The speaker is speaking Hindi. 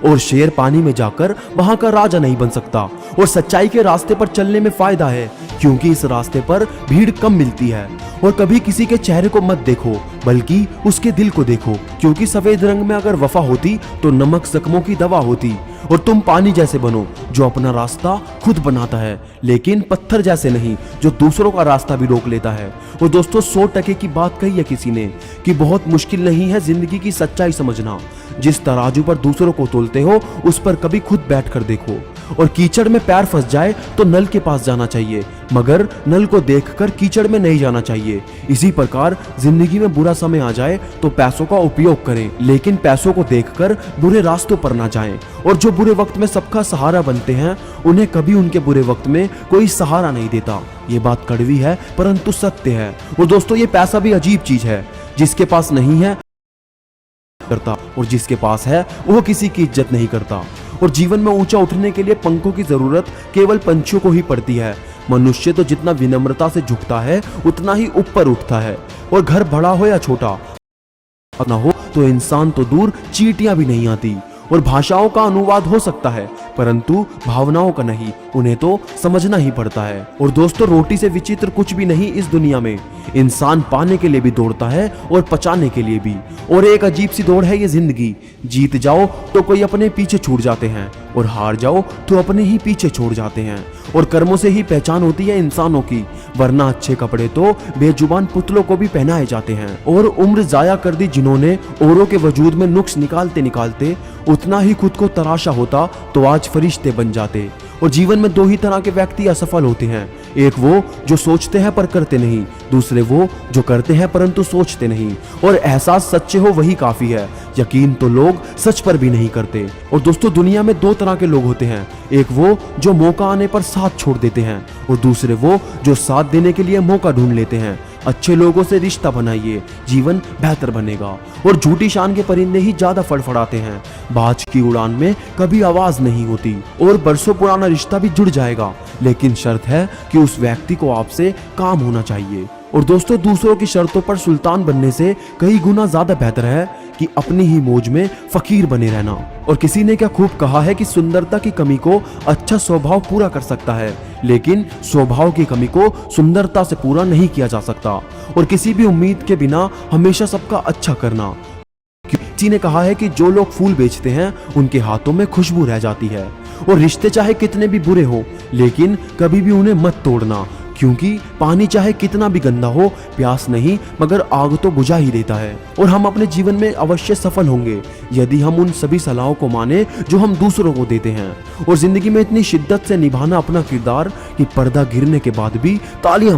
और शेर पानी में जाकर वहां का राजा नहीं बन सकता। और सच्चाई के रास्ते पर चलने में फायदा है, क्योंकि इस रास्ते पर भीड़ कम मिलती है। और कभी किसी के चेहरे को मत देखो, बल्कि उसके दिल को देखो, क्योंकि सफेद रंग में अगर वफा होती तो नमक जख्मों की दवा होती। और तुम पानी जैसे बनो जो अपना रास्ता खुद बनाता है, लेकिन पत्थर जैसे नहीं जो दूसरों का रास्ता भी रोक लेता है। और दोस्तों 100% की बात कही है किसी ने कि बहुत मुश्किल नहीं है जिंदगी की सच्चाई समझना। जिस तराजू पर दूसरों को तोलते हो उस पर कभी खुद बैठ कर देखो। और कीचड़ में पैर फंस जाए तो नल के पास जाना चाहिए, मगर नल को देखकर कीचड़ में नहीं जाना चाहिए। इसी प्रकार जिंदगी में बुरा समय आ जाए तो पैसों का उपयोग करें, लेकिन पैसों को देखकर बुरे रास्तों पर ना जाएं। और जो बुरे वक्त में सबका सहारा बनते हैं उन्हें कभी उनके बुरे वक्त में कोई सहारा नहीं देता। ये बात कड़वी है परंतु सत्य है। और दोस्तों ये पैसा भी अजीब चीज है, जिसके पास नहीं है करता और जिसके पास है वो किसी की इज्जत नहीं करता। और जीवन में ऊंचा उठने के लिए पंखों की जरूरत केवल पंछियों को ही पड़ती है। मनुष्य तो जितना विनम्रता से झुकता है उतना ही ऊपर उठता है। और घर बड़ा हो या छोटा ना हो तो इंसान तो दूर चींटियां भी नहीं आती। और भाषाओं का अनुवाद हो सकता है परंतु भावनाओं का नहीं, उन्हें तो समझना ही पड़ता है। और दोस्तों रोटी से विचित्र कुछ भी नहीं इस दुनिया में। इंसान पाने के लिए भी दौड़ता है और पचाने के लिए भी। और एक अजीब सी दौड़ है ये जिंदगी। जीत जाओ तो कोई अपने पीछे छूट जाते हैं और हार जाओ तो अपने ही पीछे छोड़ जाते हैं। और कर्मों से ही पहचान होती है इंसानों की, वरना अच्छे कपड़े तो बेजुबान पुतलों को भी पहनाए जाते हैं। और उम्र जाया कर दी जिन्होंने औरों के वजूद में नुक्स निकालते निकालते उतना ही खुद को तराशा होता तो आज फरिश्ते बन जाते। और जीवन में दो ही तरह के व्यक्ति असफल होते हैं, एक वो जो सोचते हैं पर करते नहीं, दूसरे वो जो करते हैं परंतु सोचते नहीं। और एहसास सच्चे हो वही काफी है, यकीन तो लोग सच पर भी नहीं करते। और दोस्तों दुनिया में दो तरह के लोग होते हैं, एक वो जो मौका आने पर साथ छोड़ देते हैं और दूसरे वो जो साथ देने के लिए मौका ढूंढ लेते हैं। अच्छे लोगों से रिश्ता बनाइए, जीवन बेहतर बनेगा। और झूठी शान के परिंदे ही ज्यादा फड़फड़ाते हैं, बाज की उड़ान में कभी आवाज नहीं होती। और बरसों पुराना रिश्ता भी जुड़ जाएगा, लेकिन शर्त है कि उस व्यक्ति को आपसे काम होना चाहिए। और दोस्तों दूसरों की शर्तों पर सुल्तान बनने से कई गुना ज्यादा बेहतर है कि अपनी ही मौज में फकीर बने रहना। और किसी ने क्या खूब कहा है कि सुंदरता की कमी को अच्छा स्वभाव पूरा कर सकता है, लेकिन स्वभाव की कमी को सुंदरता से पूरा नहीं किया जा सकता। और किसी भी उम्मीद के बिना हमेशा सबका अच्छा करना। किसी ने कहा है कि जो लोग फूल बेचते हैं उनके हाथों में खुशबू रह जाती है। और रिश्ते चाहे कितने भी बुरे हो, लेकिन कभी भी उन्हें मत तोड़ना, क्योंकि पानी चाहे कितना भी गंदा हो प्यास नहीं मगर आग तो बुझा ही देता है। और हम अपने जीवन में अवश्य सफल होंगे यदि हम उन सभी सलाहों को माने जो हम दूसरों को देते हैं। और जिंदगी में इतनी शिद्दत से निभाना अपना किरदार कि पर्दा गिरने के बाद भी तालियां